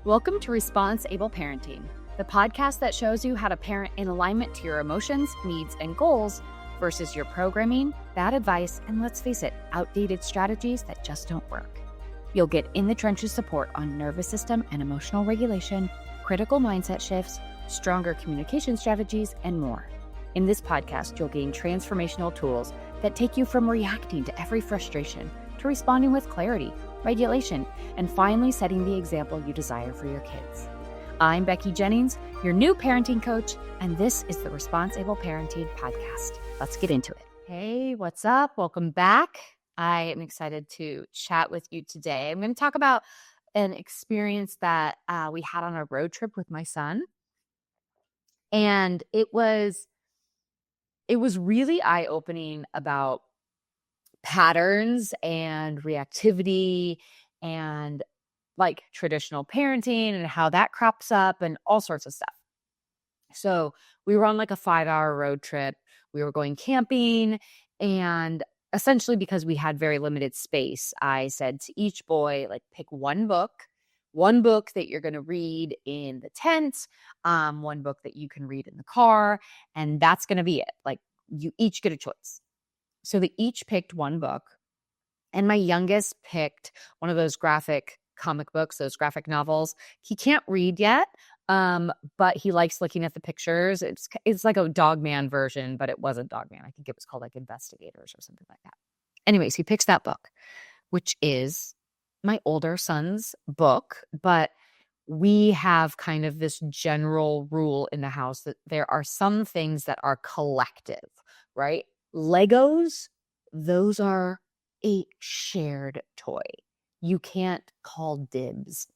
Welcome to Response-Able Parenting, the podcast that shows you how to parent in alignment to your emotions, needs, and goals versus your programming, bad advice, and let's face it, outdated strategies that just don't work. You'll get in the trenches support on nervous system and emotional regulation, critical mindset shifts, stronger communication strategies, and more. In this podcast, you'll gain transformational tools that take you from reacting to every frustration to responding with clarity, regulation, and finally setting the example you desire for your kids. I'm Becky Jennings, your new parenting coach, and this is the Response-Able Parenting podcast. Let's get into it. Hey, what's up? Welcome back. I am excited to chat with you today. I'm going to talk about an experience that we had on a road trip with my son. And it was really eye-opening about patterns and reactivity and like traditional parenting and how that crops up and all sorts of stuff. So we were on like a 5-hour road trip. We were going camping, and essentially because we had very limited space, I said to each boy, like, pick one book that you're going to read in the tent, one book that you can read in the car, and that's going to be it. Like, you each get a choice. So they each picked one book, and my youngest picked one of those graphic comic books, those graphic novels. He can't read yet, but he likes looking at the pictures. It's like a Dog Man version, but it wasn't Dog Man. I think it was called like Investigators or something like that. Anyways, he picks that book, which is my older son's book, but we have kind of this general rule in the house that there are some things that are collective, right? Legos, those are a shared toy. You can't call dibs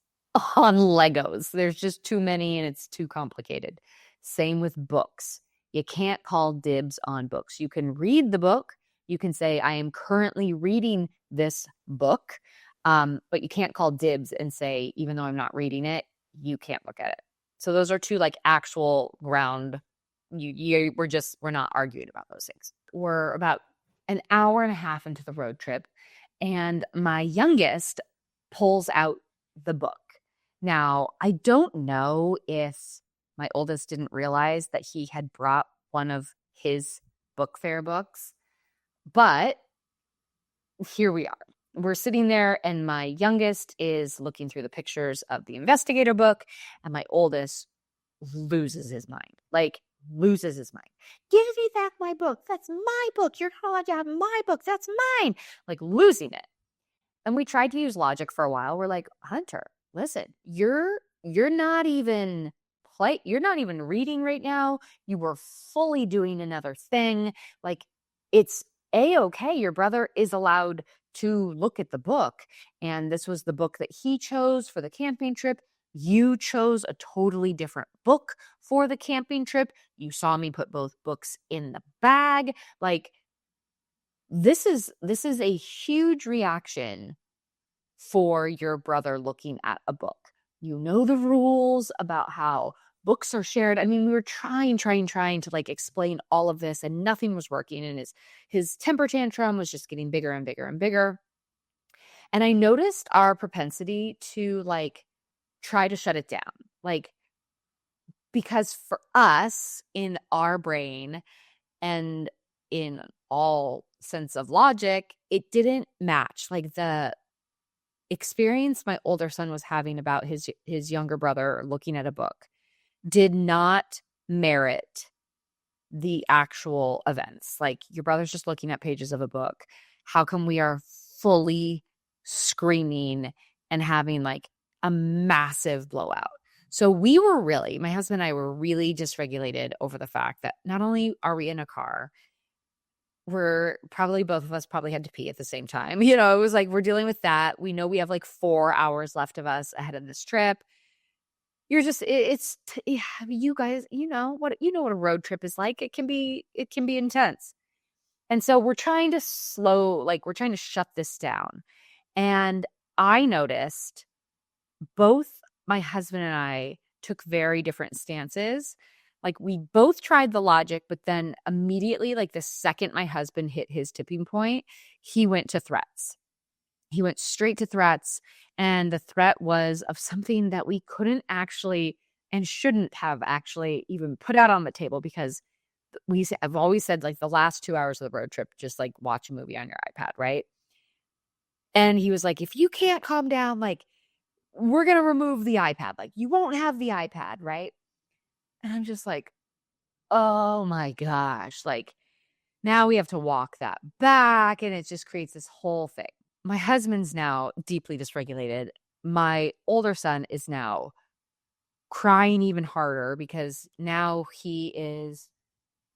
on Legos. There's just too many and it's too complicated. Same with books. You can't call dibs on books. You can read the book. You can say, I am currently reading this book, but you can't call dibs and say, even though I'm not reading it, you can't look at it. So those are two like actual ground. We're not arguing about those things. We're about an hour and a half into the road trip, and my youngest pulls out the book. Now, I don't know if my oldest didn't realize that he had brought one of his book fair books, but here we are. We're sitting there, and my youngest is looking through the pictures of the Investigator book, and my oldest loses his mind. Give me back my book. That's my book. You're not allowed to have my book. That's mine. Like, losing it. And we tried to use logic for a while. We're like, Hunter, listen, you're not even reading right now. You were fully doing another thing. Like, it's A-okay. Your brother is allowed to look at the book. And this was the book that he chose for the camping trip. You chose a totally different book for the camping trip. You saw me put both books in the bag. Like, this is a huge reaction for your brother looking at a book. You know the rules about how books are shared. I mean, we were trying to like explain all of this, and nothing was working. And his temper tantrum was just getting bigger and bigger and bigger. And I noticed our propensity to like try to shut it down. Like, because for us in our brain and in all sense of logic, it didn't match. Like, the experience my older son was having about his younger brother looking at a book did not merit the actual events. Like, your brother's just looking at pages of a book. How come we are fully screaming and having like a massive blowout? So my husband and I were really dysregulated over the fact that not only are we in a car, both of us probably had to pee at the same time. You know, it was like, we're dealing with that. We know we have like 4 hours left of us ahead of this trip. You guys, you know what a road trip is like. It can be intense. And so we're trying to shut this down. And I noticed both my husband and I took very different stances. Like, we both tried the logic, but then immediately, like the second my husband hit his tipping point, he went to threats. He went straight to threats, and the threat was of something that we couldn't actually and shouldn't have actually even put out on the table, because I've always said, like, the last 2 hours of the road trip, just like watch a movie on your iPad, right? And he was like, if you can't calm down, like, we're going to remove the iPad. Like, you won't have the iPad, right? And I'm just like, oh my gosh. Like, now we have to walk that back, and it just creates this whole thing. My husband's now deeply dysregulated. My older son is now crying even harder because now he is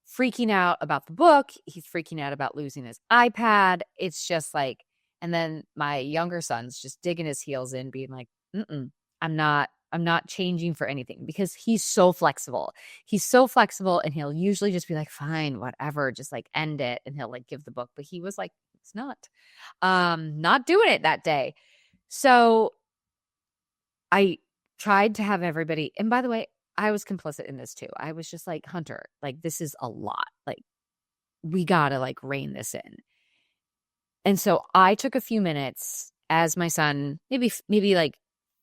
freaking out about the book. He's freaking out about losing his iPad. It's just like, and then my younger son's just digging his heels in, being like, I'm not changing for anything, because he's so flexible. He's so flexible, and he'll usually just be like, fine, whatever, just like end it. And he'll like give the book. But he was like, it's not doing it that day. So I tried to have everybody, and by the way, I was complicit in this too. I was just like, Hunter, like, this is a lot. Like, we gotta like rein this in. And so I took a few minutes as my son, maybe like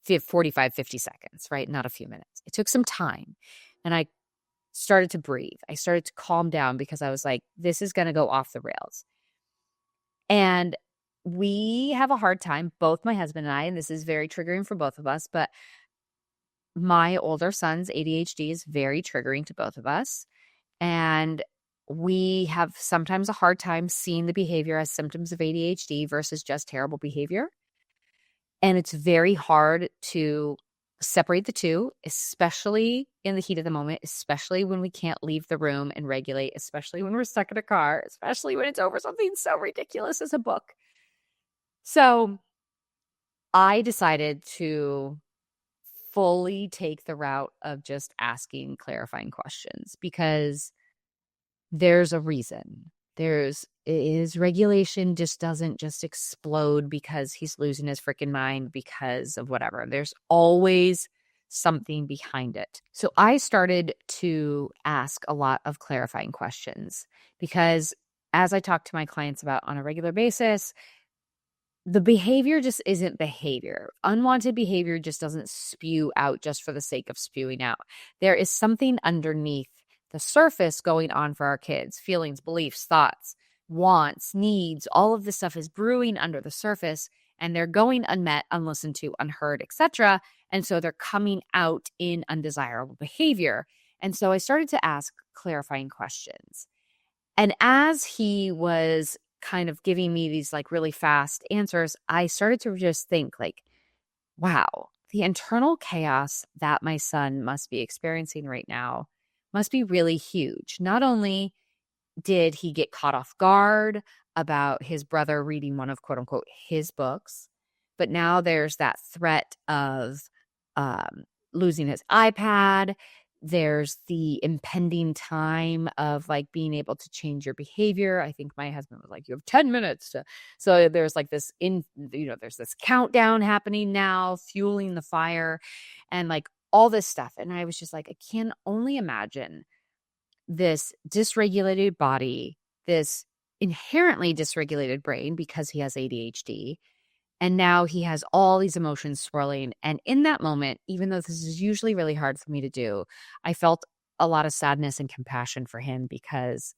45, 50 seconds, right? Not a few minutes. It took some time, and I started to breathe. I started to calm down, because I was like, this is going to go off the rails. And we have a hard time, both my husband and I, and this is very triggering for both of us, but my older son's ADHD is very triggering to both of us. And we have sometimes a hard time seeing the behavior as symptoms of ADHD versus just terrible behavior. And it's very hard to separate the two, especially in the heat of the moment, especially when we can't leave the room and regulate, especially when we're stuck in a car, especially when it's over something so ridiculous as a book. So I decided to fully take the route of just asking clarifying questions, because there's a reason. His regulation just doesn't just explode because he's losing his freaking mind because of whatever. There's always something behind it. So I started to ask a lot of clarifying questions, because as I talk to my clients about on a regular basis, the behavior just isn't behavior. Unwanted behavior just doesn't spew out just for the sake of spewing out. There is something underneath the surface going on for our kids. Feelings, beliefs, thoughts, wants, needs, all of this stuff is brewing under the surface, and they're going unmet, unlistened to, unheard, etc. And so they're coming out in undesirable behavior. And so I started to ask clarifying questions. And as he was kind of giving me these like really fast answers, I started to just think like, wow, the internal chaos that my son must be experiencing right now must be really huge. Not only did he get caught off guard about his brother reading one of quote unquote his books, but now there's that threat of losing his iPad. There's the impending time of like being able to change your behavior. I think my husband was like, you have 10 minutes. So there's like this there's this countdown happening now, fueling the fire and like all this stuff. And I was just like, I can only imagine this dysregulated body, this inherently dysregulated brain because he has ADHD. And now he has all these emotions swirling. And in that moment, even though this is usually really hard for me to do, I felt a lot of sadness and compassion for him, because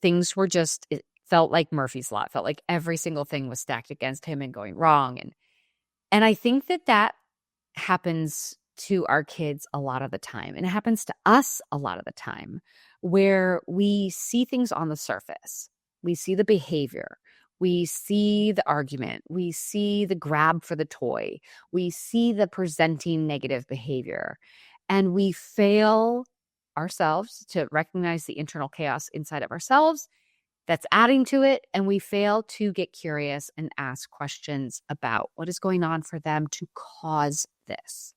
things were just, it felt like Murphy's Law. It felt like every single thing was stacked against him and going wrong. And I think that happens to our kids a lot of the time. And it happens to us a lot of the time, where we see things on the surface. We see the behavior. We see the argument. We see the grab for the toy. We see the presenting negative behavior. And we fail ourselves to recognize the internal chaos inside of ourselves that's adding to it. And we fail to get curious and ask questions about what is going on for them to cause this.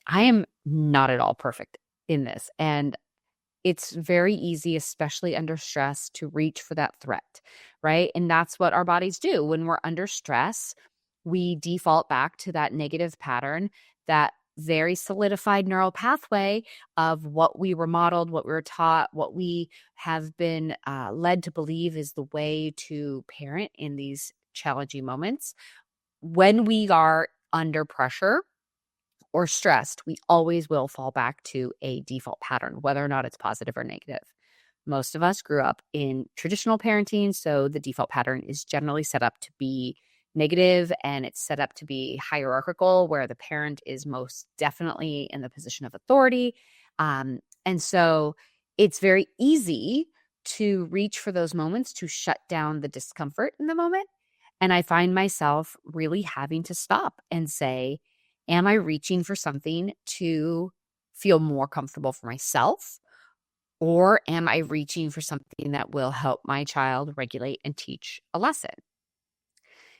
I am not at all perfect in this. And it's very easy, especially under stress, to reach for that threat, right? And that's what our bodies do. When we're under stress, we default back to that negative pattern, that very solidified neural pathway of what we were modeled, what we were taught, what we have been led to believe is the way to parent in these challenging moments, when we are under pressure or stressed, we always will fall back to a default pattern, whether or not it's positive or negative. Most of us grew up in traditional parenting, so the default pattern is generally set up to be negative, and it's set up to be hierarchical, where the parent is most definitely in the position of authority. And so it's very easy to reach for those moments to shut down the discomfort in the moment. And I find myself really having to stop and say, am I reaching for something to feel more comfortable for myself? Or am I reaching for something that will help my child regulate and teach a lesson?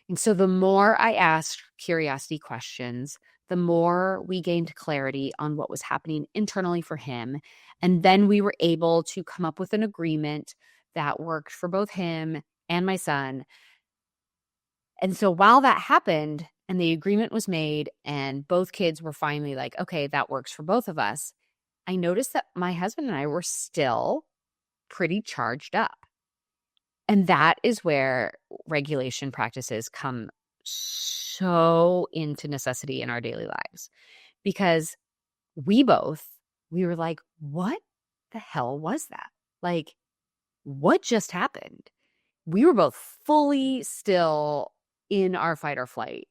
And so the more I asked curiosity questions, the more we gained clarity on what was happening internally for him. And then we were able to come up with an agreement that worked for both him and my son. And so while that happened and the agreement was made and both kids were finally like, okay, that works for both of us, I noticed that my husband and I were still pretty charged up. And that is where regulation practices come so into necessity in our daily lives, because we were like, what the hell was that? Like, what just happened? We were both fully still in our fight or flight.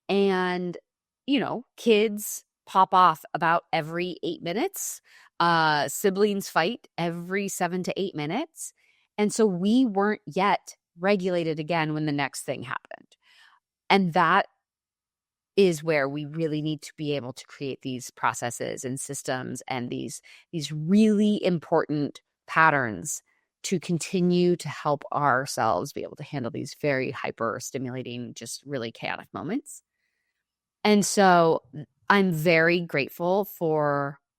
And, kids pop off about every 8 minutes. Siblings fight every 7 to 8 minutes. And so we weren't yet regulated again when the next thing happened. And that is where we really need to be able to create these processes and systems and these really important patterns to continue to help ourselves be able to handle these very hyper stimulating, just really chaotic moments. And so I'm very grateful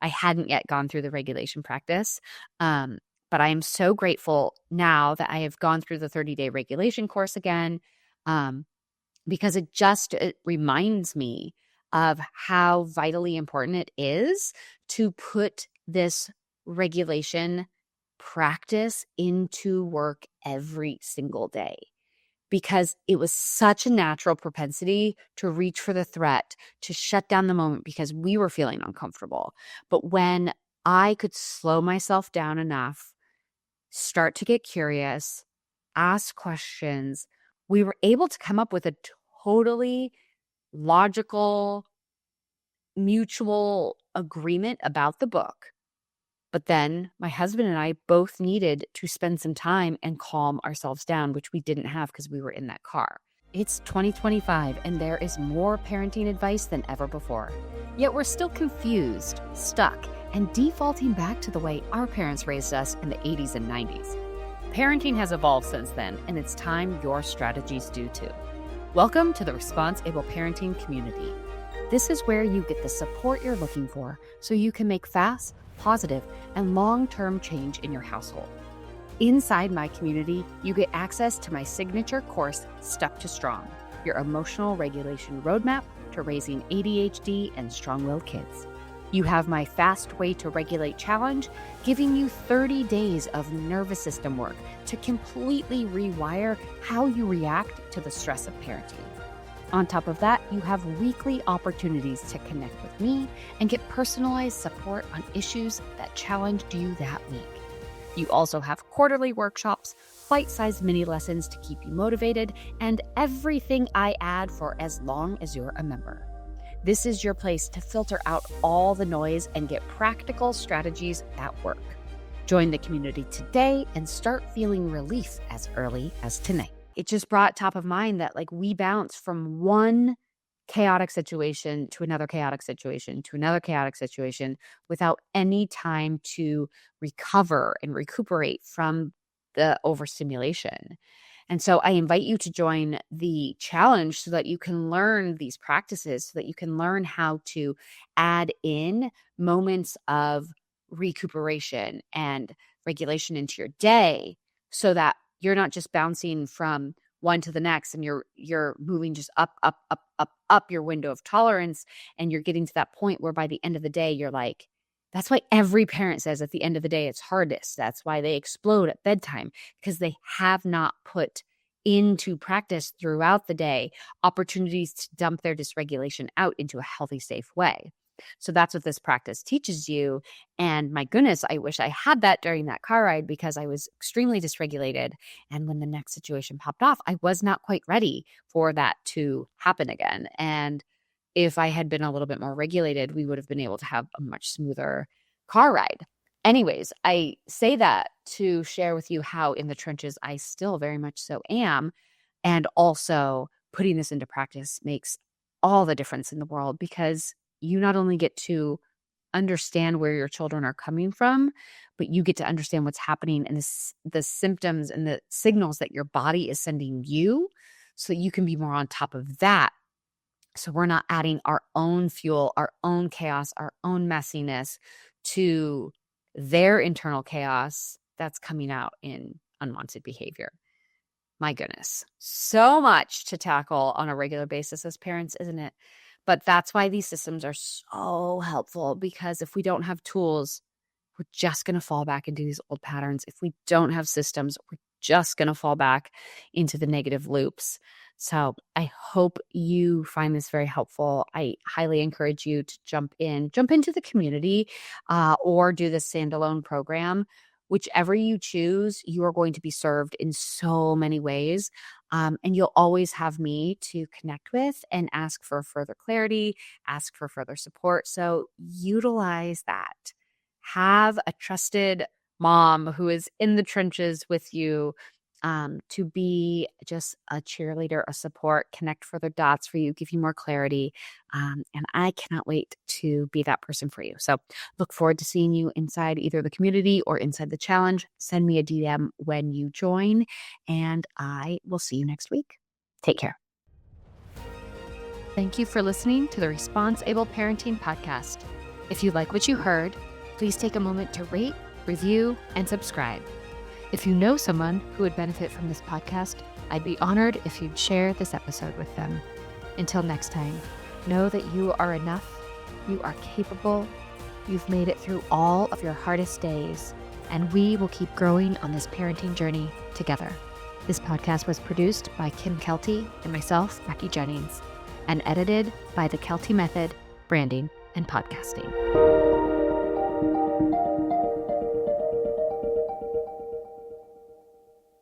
I hadn't yet gone through the regulation practice, but I am so grateful now that I have gone through the 30-day regulation course again, because it reminds me of how vitally important it is to put this regulation practice into work every single day. Because it was such a natural propensity to reach for the threat, to shut down the moment because we were feeling uncomfortable. But when I could slow myself down enough, start to get curious, ask questions, we were able to come up with a totally logical, mutual agreement about the book. But then my husband and I both needed to spend some time and calm ourselves down, which we didn't have because we were in that car. It's 2025 and there is more parenting advice than ever before. Yet we're still confused, stuck, and defaulting back to the way our parents raised us in the 80s and 90s. Parenting has evolved since then, and it's time your strategies do too. Welcome to the Response Able Parenting community. This is where you get the support you're looking for so you can make fast, positive, and long-term change in your household. Inside my community, you get access to my signature course, Step to Strong, your emotional regulation roadmap to raising ADHD and strong-willed kids. You have my Fast Way to Regulate challenge, giving you 30 days of nervous system work to completely rewire how you react to the stress of parenting. On top of that, you have weekly opportunities to connect with me and get personalized support on issues that challenged you that week. You also have quarterly workshops, bite-sized mini lessons to keep you motivated, and everything I add for as long as you're a member. This is your place to filter out all the noise and get practical strategies that work. Join the community today and start feeling relief as early as tonight. It just brought top of mind that we bounce from one chaotic situation to another chaotic situation to another chaotic situation without any time to recover and recuperate from the overstimulation. And so I invite you to join the challenge so that you can learn these practices, so that you can learn how to add in moments of recuperation and regulation into your day so that you're not just bouncing from one to the next and you're moving just up your window of tolerance, and you're getting to that point where by the end of the day, you're like, that's why every parent says at the end of the day, it's hardest. That's why they explode at bedtime, because they have not put into practice throughout the day, opportunities to dump their dysregulation out into a healthy, safe way. So that's what this practice teaches you. And my goodness, I wish I had that during that car ride because I was extremely dysregulated. And when the next situation popped off, I was not quite ready for that to happen again. And if I had been a little bit more regulated, we would have been able to have a much smoother car ride. Anyways, I say that to share with you how in the trenches I still very much so am. And also putting this into practice makes all the difference in the world because you not only get to understand where your children are coming from, but you get to understand what's happening and the symptoms and the signals that your body is sending you so that you can be more on top of that. So we're not adding our own fuel, our own chaos, our own messiness to their internal chaos that's coming out in unwanted behavior. My goodness, so much to tackle on a regular basis as parents, isn't it? But that's why these systems are so helpful, because if we don't have tools, we're just going to fall back into these old patterns. If we don't have systems, we're just going to fall back into the negative loops. So I hope you find this very helpful. I highly encourage you to jump into the community or do the standalone program. Whichever you choose, you are going to be served in so many ways. And you'll always have me to connect with and ask for further clarity, ask for further support. So utilize that. Have a trusted mom who is in the trenches with you to be just a cheerleader, a support, connect further dots for you, give you more clarity. And I cannot wait to be that person for you. So look forward to seeing you inside either the community or inside the challenge. Send me a DM when you join, and I will see you next week. Take care. Thank you for listening to the Responsible Parenting Podcast. If you like what you heard, please take a moment to rate, review, and subscribe. If you know someone who would benefit from this podcast, I'd be honored if you'd share this episode with them. Until next time, know that you are enough, you are capable, you've made it through all of your hardest days, and we will keep growing on this parenting journey together. This podcast was produced by Kim Kelty and myself, Becky Jennings, and edited by the Kelty Method, Branding and Podcasting.